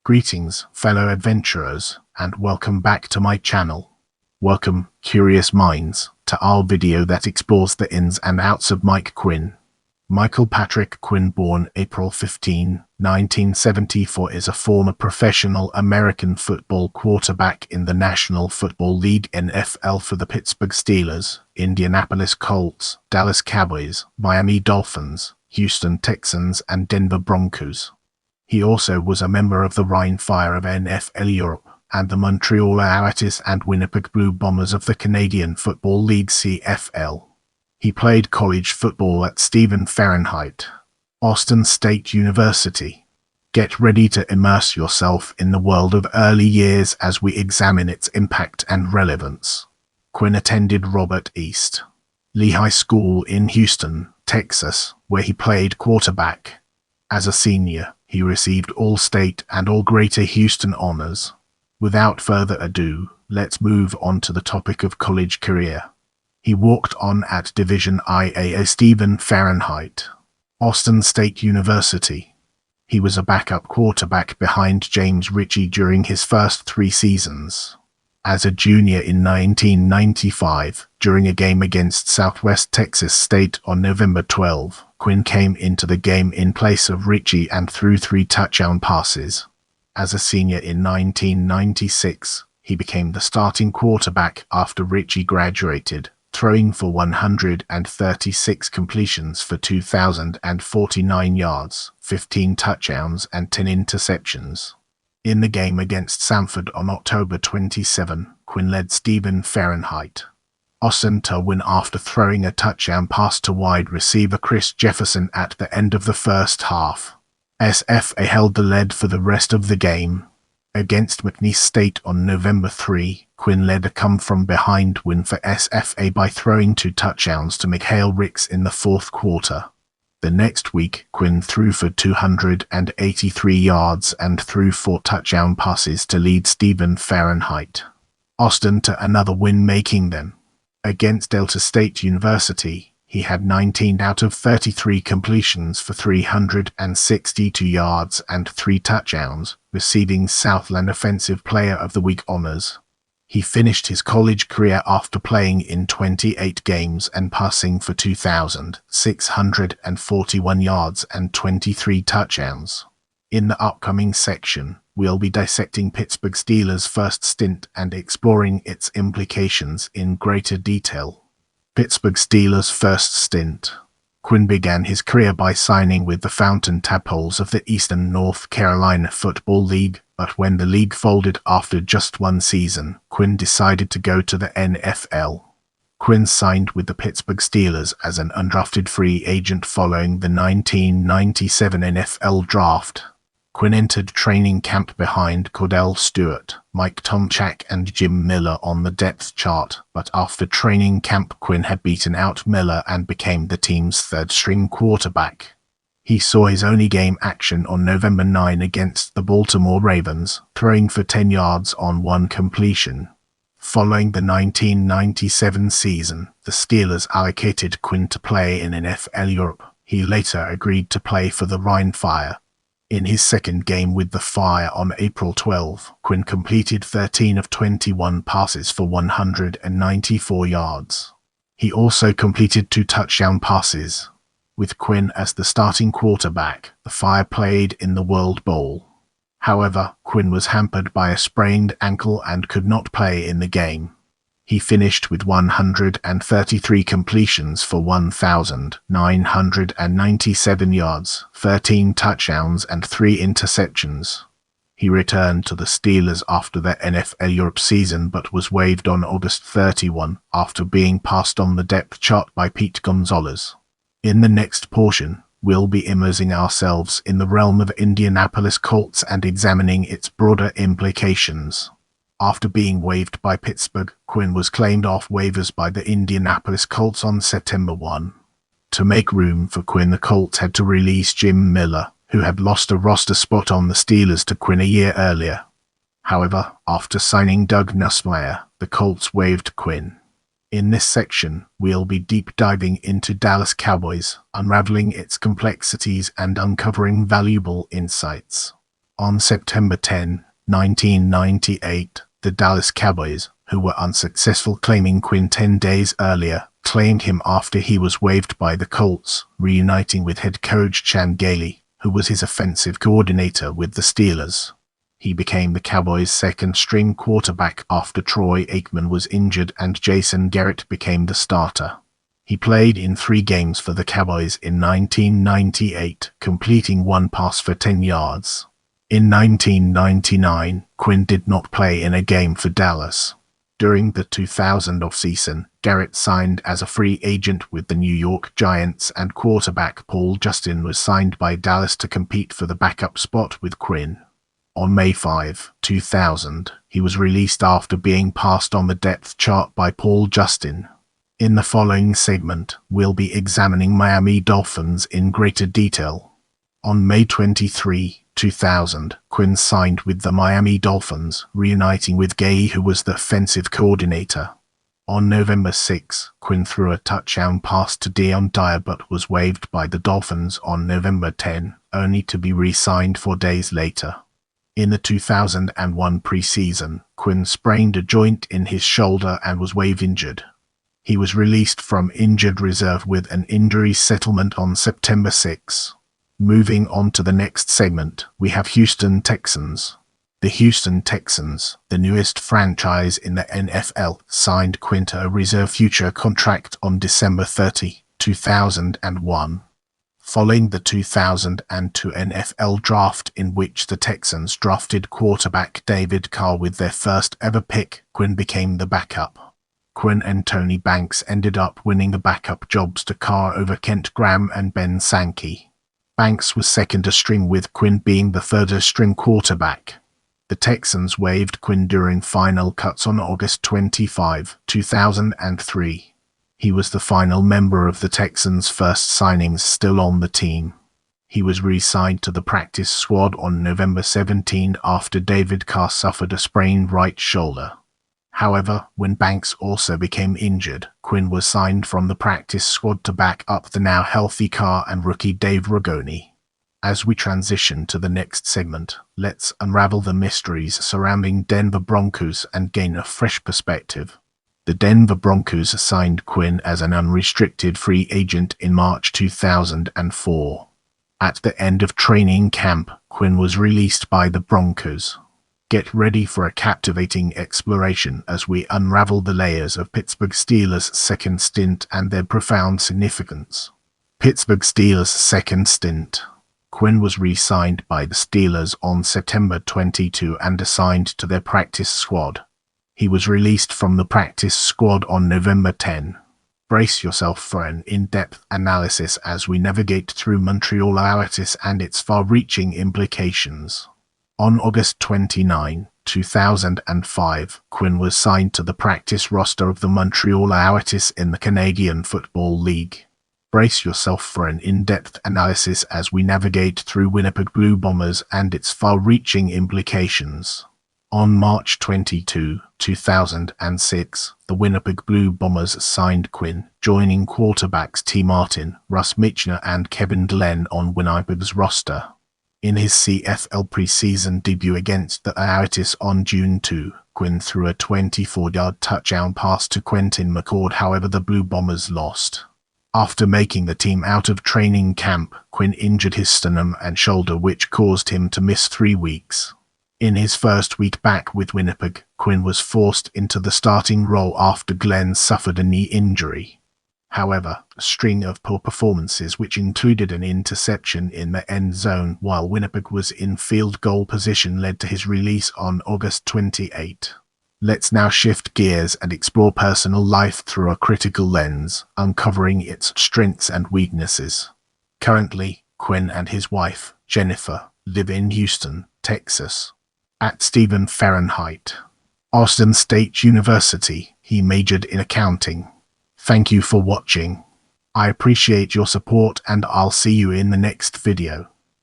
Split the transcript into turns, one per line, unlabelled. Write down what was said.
Greetings, fellow adventurers, and welcome back to my channel. Welcome, curious minds, to our video that explores the ins and outs of Mike Quinn. Michael Patrick Quinn, born April 15, 1974, is a former professional American football quarterback in the National Football League (NFL) for the Pittsburgh Steelers, Indianapolis Colts, Dallas Cowboys, Miami Dolphins, Houston Texans, and Denver Broncos. He also was a member of the Rhein of NFL Europe and the Montreal Alouettes and Winnipeg Blue Bombers of the Canadian Football League (CFL). He played college football at Stephen Fahrenheit, Austin State University. Get ready to immerse yourself in the world of early years as we examine its impact and relevance. Quinn attended Robert East Lee High School in Houston, Texas, where he played quarterback. As a senior, he received All-State and All-Greater Houston honors. Without further ado, let's move on to the topic of college career. He walked on at Division IA Stephen Fahrenheit, Austin State University. He was a backup quarterback behind James Ritchie during his first 3 seasons. As a junior in 1995, during a game against Southwest Texas State on November 12, Quinn came into the game in place of Ritchie and threw 3 touchdown passes. As a senior in 1996, he became the starting quarterback after Ritchie graduated, throwing for 136 completions for 2,049 yards, 15 touchdowns, and 10 interceptions. In the game against Samford on October 27, Quinn led Stephen Fahrenheit, Austin to win after throwing a touchdown pass to wide receiver Chris Jefferson at the end of the first half. SFA held the lead for the rest of the game. Against McNeese State on November 3, Quinn led a come-from-behind win for SFA by throwing 2 touchdowns to Mikhail Ricks in the 4th quarter. The next week, Quinn threw for 283 yards and threw 4 touchdown passes to lead Stephen Fahrenheit, Austin, to another win, making them. Against Delta State University, he had 19 out of 33 completions for 362 yards and 3 touchdowns, receiving Southland Offensive Player of the Week honors. He finished his college career after playing in 28 games and passing for 2,641 yards and 23 touchdowns. In the upcoming section, we'll be dissecting Pittsburgh Steelers' first stint and exploring its implications in greater detail. Pittsburgh Steelers' first stint. Quinn began his career by signing with the Fountain Tadpoles of the Eastern North Carolina Football League, but when the league folded after just 1 season, Quinn decided to go to the NFL. Quinn signed with the Pittsburgh Steelers as an undrafted free agent following the 1997 NFL Draft. Quinn entered training camp behind Cordell Stewart, Mike Tomczak, and Jim Miller on the depth chart, but after training camp, Quinn had beaten out Miller and became the team's 3rd-string quarterback. He saw his only game action on November 9 against the Baltimore Ravens, throwing for 10 yards on 1 completion. Following the 1997 season, the Steelers allocated Quinn to play in NFL Europe. He later agreed to play for the Rhein. In his 2nd game with the Fire on April 12, Quinn completed 13 of 21 passes for 194 yards. He also completed 2 touchdown passes. With Quinn as the starting quarterback, the Fire played in the World Bowl. However, Quinn was hampered by a sprained ankle and could not play in the game. He finished with 133 completions for 1,997 yards, 13 touchdowns, and 3 interceptions. He returned to the Steelers after the NFL Europe season but was waived on August 31 after being passed on the depth chart by Pete Gonzalez. In the next portion, we'll be immersing ourselves in the realm of Indianapolis Colts and examining its broader implications. After being waived by Pittsburgh, Quinn was claimed off waivers by the Indianapolis Colts on September 1. To make room for Quinn, the Colts had to release Jim Miller, who had lost a roster spot on the Steelers to Quinn a year earlier. However, after signing Doug Nussmeier, the Colts waived Quinn. In this section, we'll be deep diving into Dallas Cowboys, unraveling its complexities and uncovering valuable insights. On September 10, 1998, the Dallas Cowboys, who were unsuccessful claiming Quinn 10 days earlier, claimed him after he was waived by the Colts, reuniting with head coach Chan Gailey, who was his offensive coordinator with the Steelers. He became the Cowboys' second-string quarterback after Troy Aikman was injured and Jason Garrett became the starter. He played in 3 games for the Cowboys in 1998, completing 1 pass for 10 yards. In 1999, Quinn did not play in a game for Dallas. During the 2000 offseason, Garrett signed as a free agent with the New York Giants, and quarterback Paul Justin was signed by Dallas to compete for the backup spot with Quinn. On May 5, 2000, he was released after being passed on the depth chart by Paul Justin. In the following segment, we'll be examining Miami Dolphins in greater detail. On May 23, 2000, Quinn signed with the Miami Dolphins, reuniting with Gay, who was the offensive coordinator. On November 6, Quinn threw a touchdown pass to Dion Dyer but was waived by the Dolphins on November 10, only to be re-signed 4 days later. In the 2001 preseason, Quinn sprained a joint in his shoulder and was waived injured. He was released from injured reserve with an injury settlement on September 6. Moving on to the next segment, we have Houston Texans. The Houston Texans, the newest franchise in the NFL, signed Quinn to a reserve future contract on December 30, 2001. Following the 2002 NFL draft, in which the Texans drafted quarterback David Carr with their first ever pick, Quinn became the backup. Quinn and Tony Banks ended up winning the backup jobs to Carr over Kent Graham and Ben Sankey. Banks was second string, with Quinn being the third string quarterback. The Texans waived Quinn during final cuts on August 25, 2003. He was the final member of the Texans' first signings still on the team. He was re-signed to the practice squad on November 17 after David Carr suffered a sprained right shoulder. However, when Banks also became injured, Quinn was signed from the practice squad to back up the now healthy Carr and rookie Dave Ragone. As we transition to the next segment, let's unravel the mysteries surrounding Denver Broncos and gain a fresh perspective. The Denver Broncos signed Quinn as an unrestricted free agent in March 2004. At the end of training camp, Quinn was released by the Broncos. Get ready for a captivating exploration as we unravel the layers of Pittsburgh Steelers' second stint and their profound significance. Pittsburgh Steelers' second stint. Quinn was re-signed by the Steelers on September 22 and assigned to their practice squad. He was released from the practice squad on November 10. Brace yourself for an in-depth analysis as we navigate through Montreal Alouettes and its far-reaching implications. On August 29, 2005, Quinn was signed to the practice roster of the Montreal Alouettes in the Canadian Football League. Brace yourself for an in-depth analysis as we navigate through Winnipeg Blue Bombers and its far-reaching implications. On March 22, 2006, the Winnipeg Blue Bombers signed Quinn, joining quarterbacks T. Martin, Russ Michner and Kevin Glenn on Winnipeg's roster. In his CFL preseason debut against the Alouettes on June 2, Quinn threw a 24-yard touchdown pass to Quentin McCord, however the Blue Bombers lost. After making the team out of training camp, Quinn injured his sternum and shoulder, which caused him to miss 3 weeks. In his first week back with Winnipeg, Quinn was forced into the starting role after Glenn suffered a knee injury. However, a string of poor performances, which included an interception in the end zone while Winnipeg was in field goal position, led to his release on August 28. Let's now shift gears and explore personal life through a critical lens, uncovering its strengths and weaknesses. Currently, Quinn and his wife, Jennifer, live in Houston, Texas. At Stephen Fahrenheit, Austin State University, he majored in accounting. Thank you for watching. I appreciate your support and I'll see you in the next video.